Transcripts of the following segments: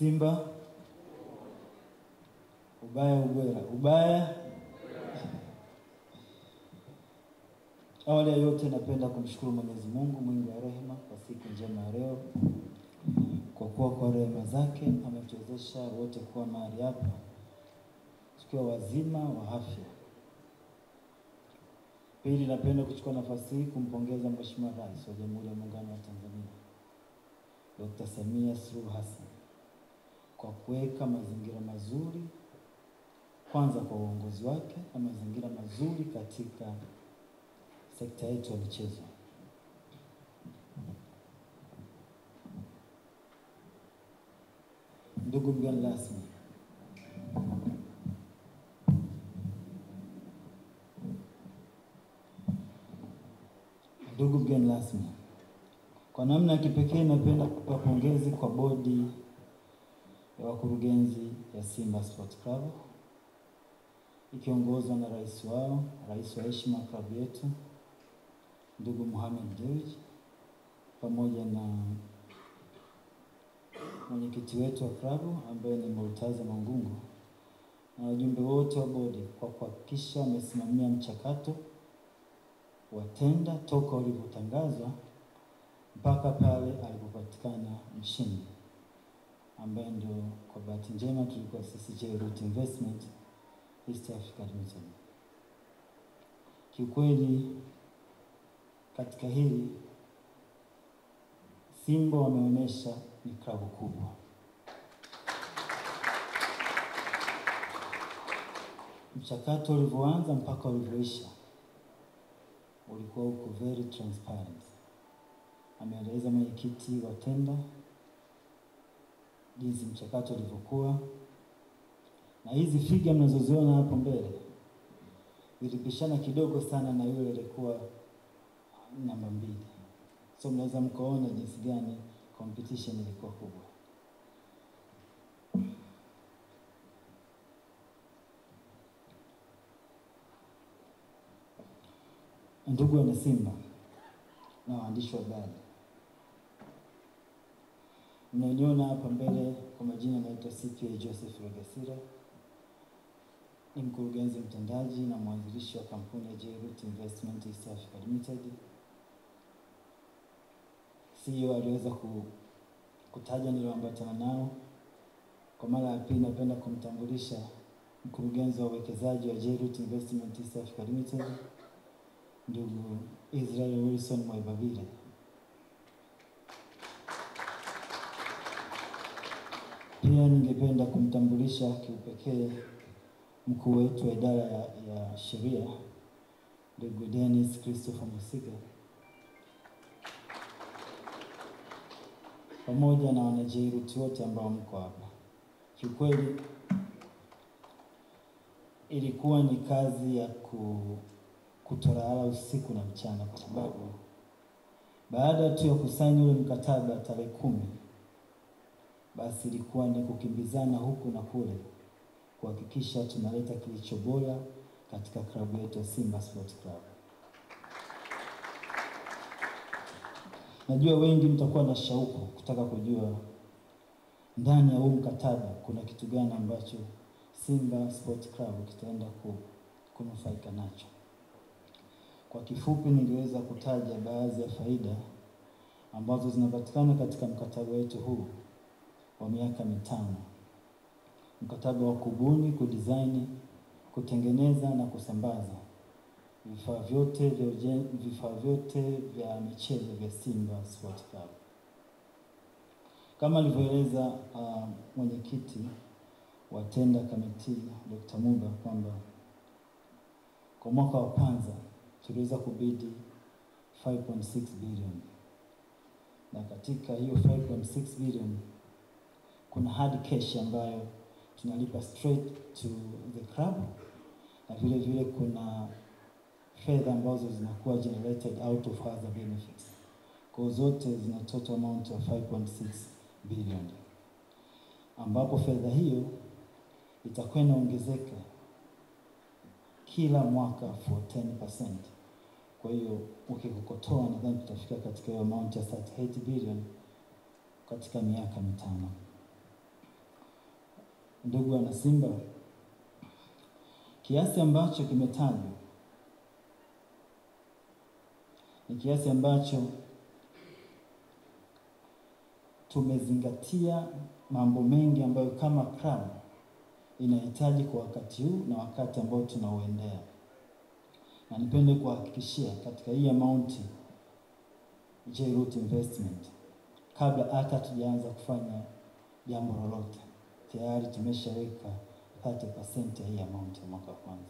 Simba ubaya ubwela, ubaya. Awali ya yote napenda kumshukuru Mwenyezi Mungu mwingi wa rehema kwa siku njema ya leo, kwa kuwa kwa rehema zake ametuwezesha wote kuwa mahali hapa tukiwa wazima wa afya. Pili, napenda kuchukua nafasi hii kumpongeza Mheshimiwa Rais wa Jamhuri ya Muungano wa Tanzania Dr. Samia Suluhu Hassan kwa kuweka mazingira mazuri, kwanza kwa uongozi wake na mazingira mazuri katika sekta yetu ya michezo. Ndugu mgeni rasmi, kwa namna ya kipekee napenda kutoa pongezi kwa bodi ya wakurugenzi ya Simba Sports Club ikiongozwa na rais wao, rais wa heshima klabu yetu ndugu Mohamed Dewji, pamoja na mwenyekiti wetu wa klabu ambaye ni Murtaza Mangungu, na wajumbe wote wa bodi kwa kuhakikisha wamesimamia mchakato wa tenda toka ulivyotangazwa mpaka pale alipopatikana mshindi, ambaye ndio kwa bahati njema tulikuwa sisi J-Root Investment East Africa Limited. Kiukweli katika hili Simba wameonyesha ni klabu kubwa. Mchakato ulivyoanza mpaka ulivyoisha ulikuwa uko very transparent. Ameeleza mwenyekiti wa tenda jinsi mchakato ulivyokuwa, na hizi figa mnazoziona hapo mbele zilipishana kidogo sana na yule alikuwa namba 2. So mnaweza mkaona jinsi gani competition ilikuwa kubwa. Ndugu wana Simba na waandishi wa habari, mnaniona hapa mbele kwa majina, naitwa CPA Joseph Rwegasira, ni mkurugenzi mtendaji na mwanzilishi wa kampuni ya J-Root Investment East Africa Limited. CEO aliweza kutaja nilioambatana nao. Kwa mara ya pili napenda kumtambulisha mkurugenzi wa uwekezaji wa J-Root Investment East Africa Limited, ndugu Israel Wilson Mwaibabire. Pia ningependa kumtambulisha kiupekee mkuu wetu wa idara ya sheria, ndugu Dennis Christopher Musiga, pamoja na wana J-Root wote ambao mko hapa. Kiukweli ilikuwa ni kazi ya kutolala usiku na mchana, kwa sababu baada tu ya kusaini ule mkataba tarehe 10, basi ilikuwa ni kukimbizana huku na kule kuhakikisha tunaleta kilicho bora katika klabu yetu ya Simba Sports Club. Najua wengi mtakuwa na shauku kutaka kujua ndani ya huu mkataba kuna kitu gani ambacho Simba Sports Club kitaenda kunufaika nacho. Kwa kifupi, ningeweza kutaja baadhi ya faida ambazo zinapatikana katika mkataba wetu huu wa miaka 5. Mkataba wa kubuni, kudesign, kutengeneza na kusambaza vifaa vyote vya michezo vya Simba Sports Club. Kama alivyoeleza mwenyekiti wa tender committee Dr. Muba kwamba kwa mwaka wa kwanza tuliweza kubidi 5.6 billion, na katika hiyo 5.6 billion kuna hard cash ambayo tunalipa straight to the club, na vile vile kuna fedha ambazo zinakuwa generated out of other benefits. Kwa zote zina total amount of 5.6 billion, ambapo fedha hiyo itakuwa inaongezeka kila mwaka for 10%. Kwa hiyo ukikokotoa nadhani tutafika katika hiyo amount ya 38 billion katika miaka 5. Ndugu wana Simba, kiasi ambacho kimetajwa ni kiasi ambacho tumezingatia mambo mengi ambayo kama club inahitaji kwa wakati huu na wakati ambao tunauendea. Na nipende kuhakikishia katika hii amount J-Root Investment, kabla hata tujaanza kufanya jambo lolote, tayari tumeshaweka 30% ya hii amount ya mwaka wa kwanza.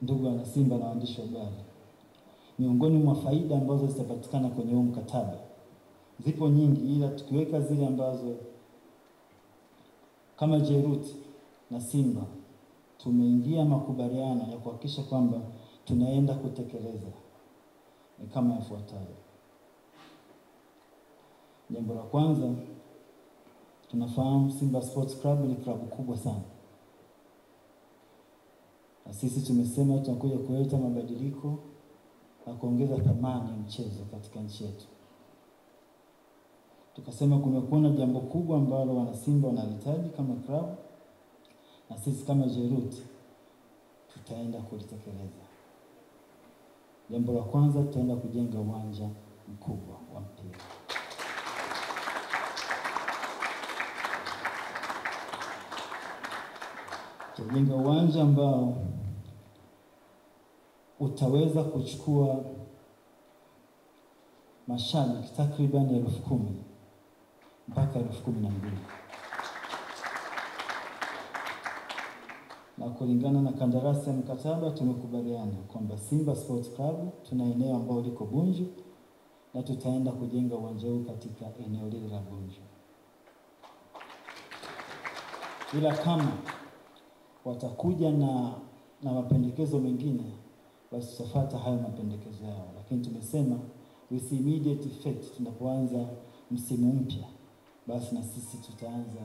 Ndugu wana Simba na waandishi wa habari, miongoni mwa faida ambazo zitapatikana kwenye huu mkataba zipo nyingi, ila tukiweka zile ambazo kama J-Root na Simba tumeingia makubaliano ya kuhakikisha kwamba tunaenda kutekeleza, ni kama yafuatayo. Jambo la kwanza, tunafahamu Simba Sports Club ni klabu kubwa sana. Na sisi tumesema tutakuja kuleta mabadiliko na kuongeza thamani ya mchezo katika nchi yetu. Tukasema kumekuwa na jambo kubwa ambalo wana Simba wanahitaji kama klabu, na sisi kama J-Root tutaenda kulitekeleza. Jambo la kwanza, tutaenda kujenga uwanja mkubwa wa mpira. Tutajenga uwanja ambao utaweza kuchukua mashabiki takriban 10,000 mpaka 12,000. Na kulingana na kandarasi ya mkataba tumekubaliana kwamba Simba Sports Club tuna eneo ambalo liko Bunju na tutaenda kujenga uwanja huu katika eneo lile la Bunju. Ila kama watakuja na mapendekezo mengine, basi tutafuata hayo mapendekezo yao. Lakini tumesema with immediate effect, tunapoanza msimu mpya, basi na sisi tutaanza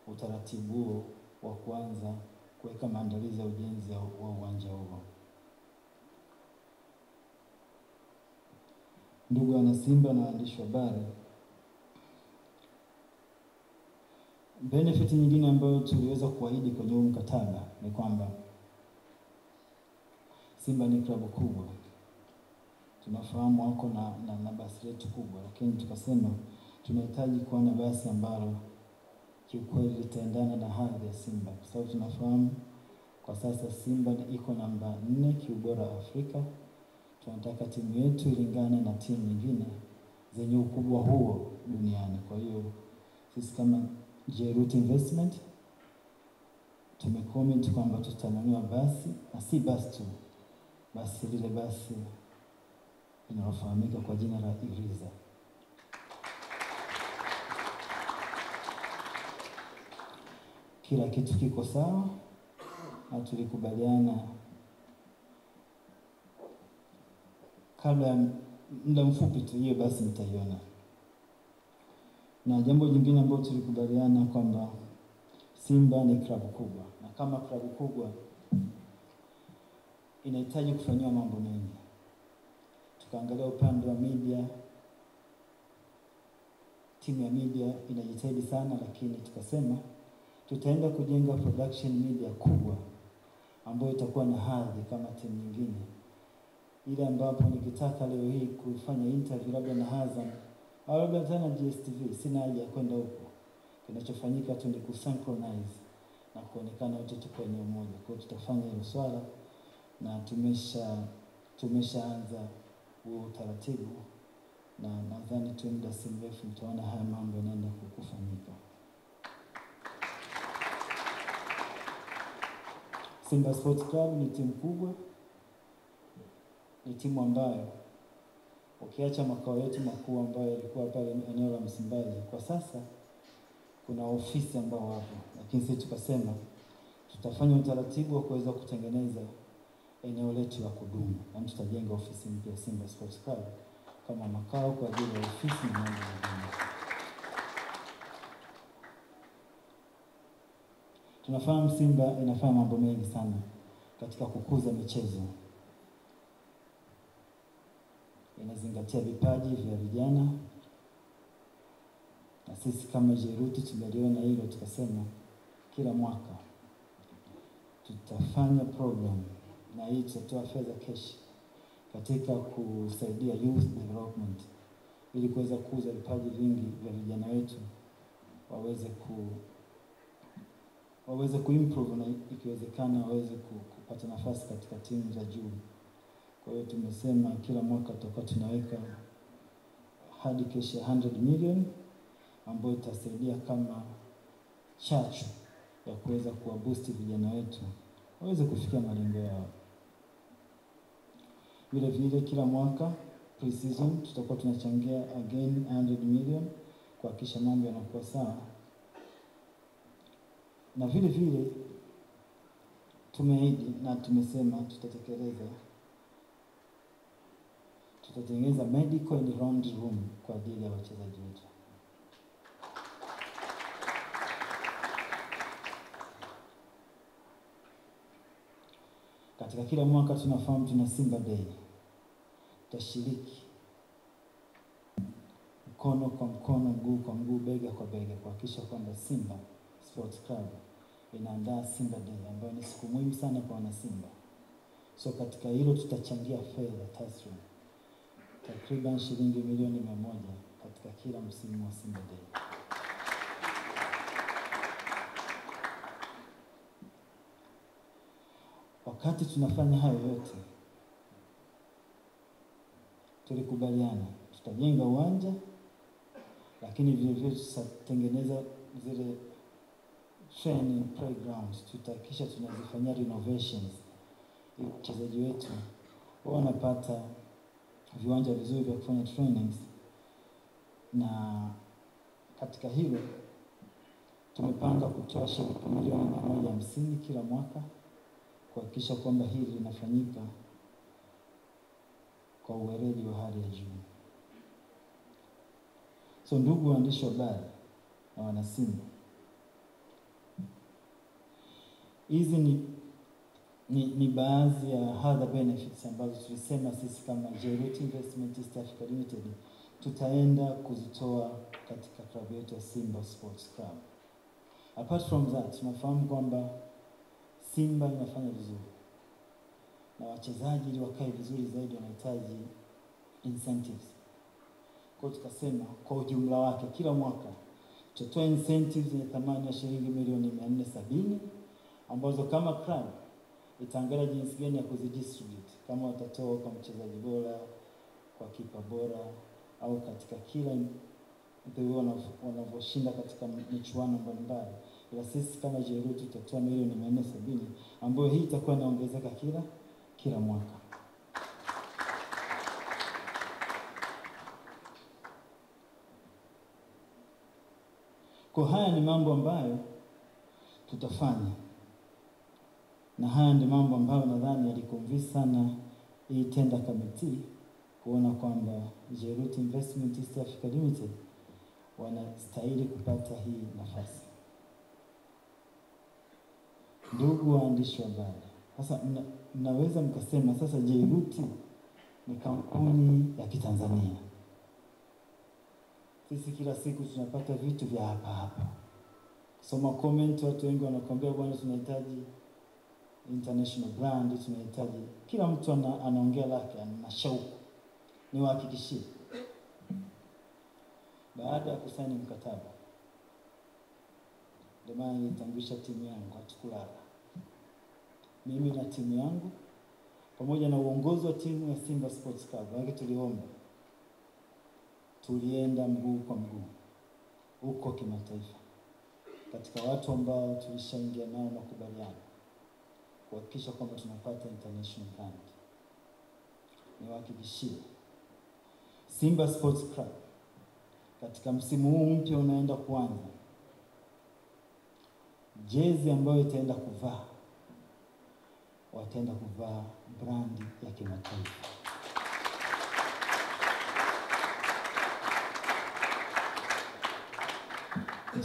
utaratibu huo wa kuanza kuweka maandalizi ya ujenzi wa uwanja huo. Ndugu wana Simba na waandishi wa habari, benefit nyingine ambayo tuliweza kuahidi kwenye huu mkataba ni kwamba Simba ni klabu kubwa. Tunafahamu wako na basi letu kubwa, lakini tukasema tunahitaji kuwa na basi ambalo kiukweli litaendana na hadhi ya Simba. Kwa sababu tunafahamu kwa sasa Simba iko namba 4 kiubora Afrika. Tunataka timu yetu ilingane na timu nyingine zenye ukubwa huo duniani. Kwa hiyo sisi kama J-Root Investment tumecomment kwamba tutanunua basi, na si basi tu, basi lile basi linalofahamika kwa jina la Iriza. Kila kitu kiko sawa na tulikubaliana kabla ya muda mfupi tu hiyo basi mtaiona. Na jambo jingine ambalo tulikubaliana kwamba Simba ni klabu kubwa, na kama klabu kubwa inahitaji kufanywa mambo mengi. Tukaangalia upande wa media, timu ya media inajitahidi sana, lakini tukasema tutaenda kujenga production media kubwa ambayo itakuwa na hadhi kama timu nyingine. Ile ambapo nikitaka leo hii kufanya interview labda na Azam au labda tena GSTV, sina haja ya kwenda huko. Kinachofanyika tu ni kusynchronize na kuonekana wote tuko eneo moja. Kwa hiyo tutafanya hilo swala na tumeshaanza huo utaratibu, na nadhani tu muda si mrefu mtaona haya mambo yanaenda kufanyika. Simba Sports Club ni timu kubwa, ni timu ambayo ukiacha makao yetu makuu ambayo yalikuwa pale eneo la Msimbazi, kwa sasa kuna ofisi ambao wapo, lakini sisi tukasema tutafanya utaratibu wa kuweza kutengeneza eneo letu la kudumu, na tutajenga ofisi mpya Simba Sports Club kama makao kwa ajili ya ofisi na mambo mengine. Tunafahamu Simba inafanya mambo mengi sana katika kukuza michezo. Inazingatia vipaji vya vijana, sisi kama Jairuti tumeliona hilo, tukasema kila mwaka tutafanya program, na hii tutatoa fedha cash katika kusaidia youth development, ili kuweza kukuza vipaji vingi vya vijana wetu waweze kuimprove, na ikiwezekana waweze kupata nafasi katika timu za juu. Kwa hiyo tumesema kila mwaka tutakuwa tunaweka hadi cash ya 100 million ambayo itasaidia kama chachu ya kuweza kuwaboost vijana wetu waweze kufikia malengo yao. Vile vile kila mwaka pre-season tutakuwa tunachangia again 100 million kuhakikisha mambo yanakuwa sawa. Na vile vile tumeahidi na tumesema tutatengeneza medical and round room kwa ajili ya wachezaji wetu. Katika kila mwaka tunafahamu tuna Simba Day. Tutashiriki mkono kwa mkono, mguu kwa mguu, bega kwa bega kuhakikisha kwamba Simba Sports Club inaandaa Simba Day ambayo ni siku muhimu sana kwa wana Simba. So katika hilo tutachangia fedha taslimu takriban shilingi milioni 100 katika kila msimu wa Simba Day. Wakati tunafanya hayo yote, tulikubaliana tutajenga uwanja, lakini vile vile tutatengeneza zile training playgrounds, tutahakikisha tunazifanyia renovations ili wachezaji wetu wanapata viwanja vizuri vya kufanya trainings. Na katika hilo tumepanga kutoa shilingi milioni 150 kila mwaka kuhakikisha kwamba hili linafanyika kwa uweledi wa hali ya juu. So ndugu waandishi wa habari na wana Simba, hizi ni baadhi ya other benefits ambazo tulisema sisi kama Jairuti Investment East Africa Limited tutaenda kuzitoa katika klabu yetu ya Simba Sports Club. Apart from that, tunafahamu kwamba Simba inafanya vizuri na wachezaji ili wakae vizuri zaidi wanahitaji incentives. Kwa hiyo tukasema kwa ujumla wake kila mwaka tutatoa incentives yenye thamani ya shilingi milioni 470 ambazo kama club itaangalia jinsi gani ya kuzidistribute, kama watatoa kwa mchezaji bora, kwa kipa bora, au katika kila wanavyoshinda katika michuano mbalimbali. Ila sisi kama Jairuti tutatoa milioni 470 ambayo hii itakuwa inaongezeka kila mwaka. Kwa haya ni mambo ambayo tutafanya, na haya ni mambo ambayo nadhani yaliconvince sana hii tender committee kuona kwamba Jairuti Investment East Africa Limited wanastahili kupata hii nafasi. Ndugu waandishi wa habari, sasa mnaweza mkasema sasa Jairuti ni kampuni ya Kitanzania. Sisi kila siku tunapata vitu vya hapa. Kusoma comment, watu wengi wanakuambia bwana tunahitaji international brand, tunahitaji. Kila mtu anaongea lake, ana shauku. Niwahakikishie, baada ya kusaini mkataba, ndio maana nilitambulisha timu yangu, hatukulala. Mimi na timu yangu pamoja na uongozi wa timu ya Simba Sports Club, wake tulienda mguu kwa mguu huko kimataifa katika watu ambao tulishaingia nao makubaliano kuhakikisha kwamba tunapata international brand. Niwahakikishie Simba Sports Club katika msimu huu mpya unaenda kuanza, jezi ambayo itaenda kuvaa, wataenda kuvaa brandi ya kimataifa.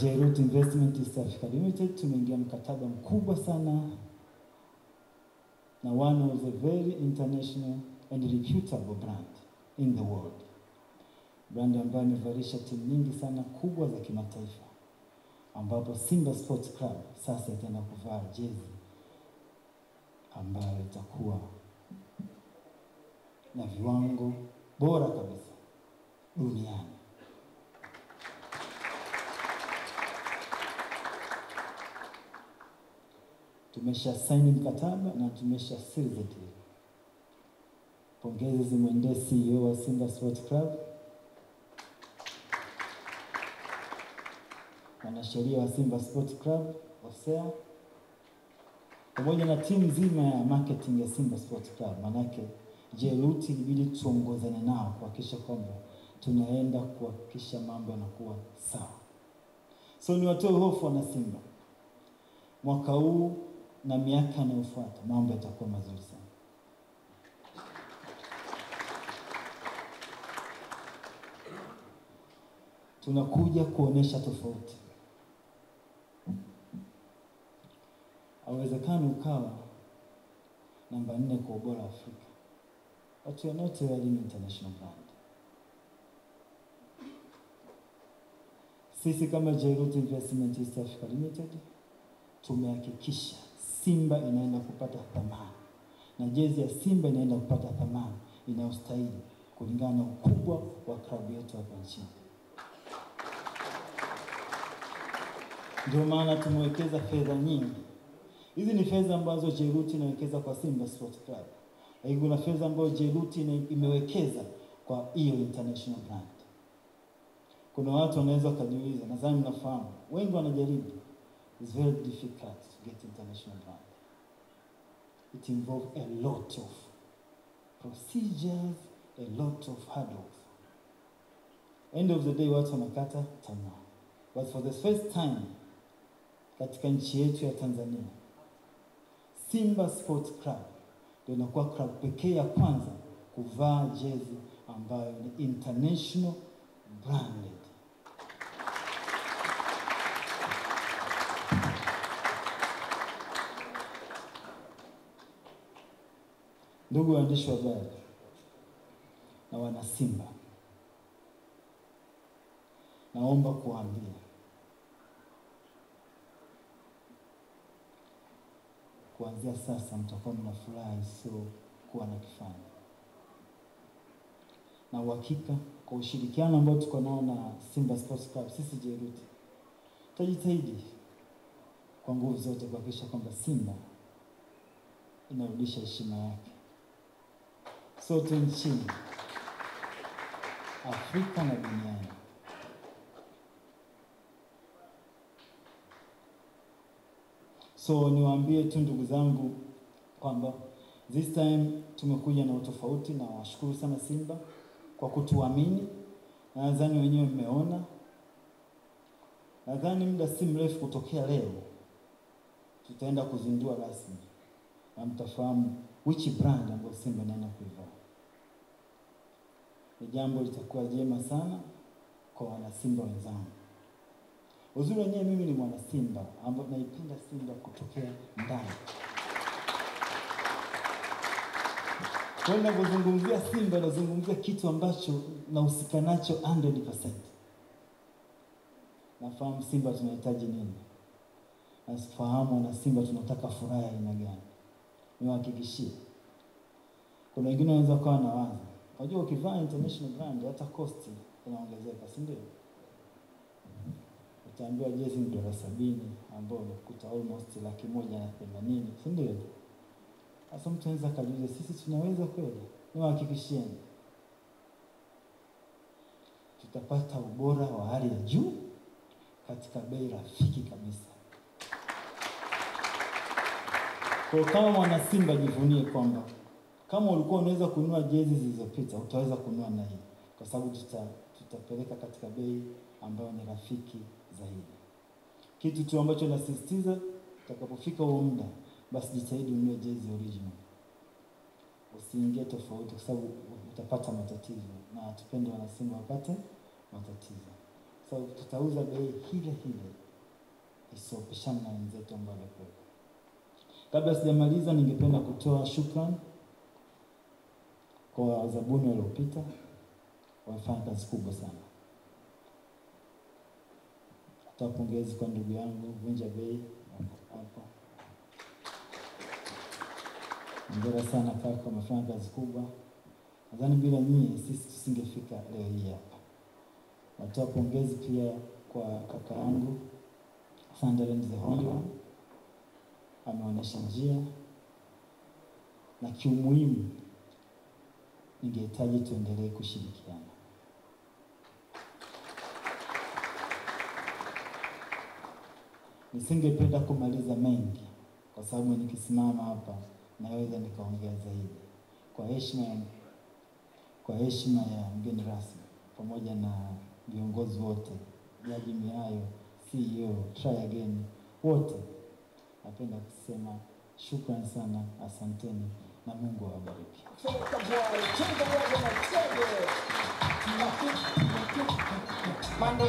Jairuti Investment East Africa Limited tumeingia mkataba mkubwa sana na one of the very international and reputable brand in the world. brand ambayo imevalisha timu nyingi sana kubwa za kimataifa, ambapo Simba Sports Club sasa itaenda kuvaa jezi ambayo itakuwa na viwango bora kabisa duniani. Tumesha saini mkataba na tumesha seal the deal. Pongezi zimwendee CEO wa Simba Sports Club, wanasheria wa Simba Sports Club, Osea, pamoja na timu nzima ya marketing ya Simba Sports Club. Manake Jeruti ilibidi tuongozane nao kuhakikisha kwamba tunaenda kuhakikisha mambo yanakuwa sawa. So ni watoe hofu wana Simba. Mwaka huu na miaka inayofuata mambo yatakuwa mazuri sana. Tunakuja kuonesha tofauti. Haiwezekani ukawa namba 4 kwa ubora Afrika, but we are not wearing international brand. Sisi kama Jeruti Investment East Africa Limited tumehakikisha Simba inaenda kupata thamani, na jezi ya Simba inaenda kupata thamani inayostahili kulingana na ukubwa wa klabu yetu hapa nchini. Ndio maana tumewekeza fedha nyingi. Hizi ni fedha ambazo Jeruti inawekeza kwa Simba Sports Club. Hiyo kuna fedha ambazo Jeruti imewekeza kwa hiyo international brand. Kuna watu wanaweza kujiuliza, nadhani mnafahamu, wengi wanajaribu. It's very difficult to get international brand. It involves a lot of procedures, a lot of hurdles. End of the day watu wanakata tamaa. But for the first time katika nchi yetu ya Tanzania, Simba Sports Club ndio inakuwa club pekee ya kwanza kuvaa jezi ambayo ni international branded. Ndugu waandishi wa habari na wana Simba, naomba kuambia kuanzia sasa mtakuwa mnafurahi sio kuwa na kifani. Na uhakika kwa ushirikiano ambao tuko nao na Simba Sports Club, sisi Jeruti tutajitahidi kwa nguvu zote kuhakikisha kwamba Simba inarudisha heshima yake sote nchini, Afrika na duniani. So niwaambie tu ndugu zangu kwamba this time tumekuja na utofauti, na washukuru sana Simba kwa kutuamini. Nadhani wenyewe mmeona. Nadhani muda si mrefu kutokea leo tutaenda kuzindua rasmi na mtafahamu which brand ambayo Simba inaenda kuivaa. Ni jambo litakuwa jema sana kwa wana Simba wenzangu. Uzuri wenyewe mimi ni mwana Simba ambaye naipenda Simba kutokea ndani. Kwa hiyo ninapozungumzia Simba nazungumzia kitu ambacho nahusika nacho 100%. Nafahamu Simba tunahitaji nini. Nafahamu na Simba tunataka furaha ya aina gani. Niwahakikishie. Kuna wengine wanaweza kuwa na wazo, unajua ukivaa international brand hata cost inaongezeka, si ndio? Utaambiwa jezi ni $70 ambao unakuta almost $180,000, si ndio? Sasa mtu anaweza kujiuliza, sisi tunaweza kweli? Niwahakikishieni tutapata ubora wa hali ya juu katika bei rafiki kabisa. Kwa kama mwana Simba jivunie kwamba kama ulikuwa unaweza kununua jezi zilizopita, utaweza kununua na hii, kwa sababu tutapeleka katika bei ambayo ni rafiki zaidi. Kitu tu ambacho nasisitiza, utakapofika huo muda, basi jitahidi ununue jezi original. Usiingie tofauti kwa sababu utapata matatizo, na tupende wana Simba wapate matatizo. So tutauza bei hile isiyopishana na wenzetu ambao wako. Kabla sijamaliza, ningependa kutoa shukrani kwa wazabuni waliopita, wamefanya kazi kubwa sana. Natoa pongezi kwa ndugu yangu Vunja Bei hapo. Hongera sana kaka, umefanya kazi kubwa. Nadhani bila nyinyi sisi tusingefika leo hii hapa. Natoa pongezi pia kwa kaka yangu Sunderland the Holy One. Ameonyesha njia, na kiumuhimu ningehitaji tuendelee kushirikiana. Nisingependa kumaliza mengi kwa sababu nikisimama hapa naweza nikaongea zaidi. Kwa heshima ya mgeni rasmi pamoja na viongozi wote, Jaji Mihayo, CEO, Try Again, wote, napenda kusema shukrani sana, asanteni na Mungu awabariki. Mando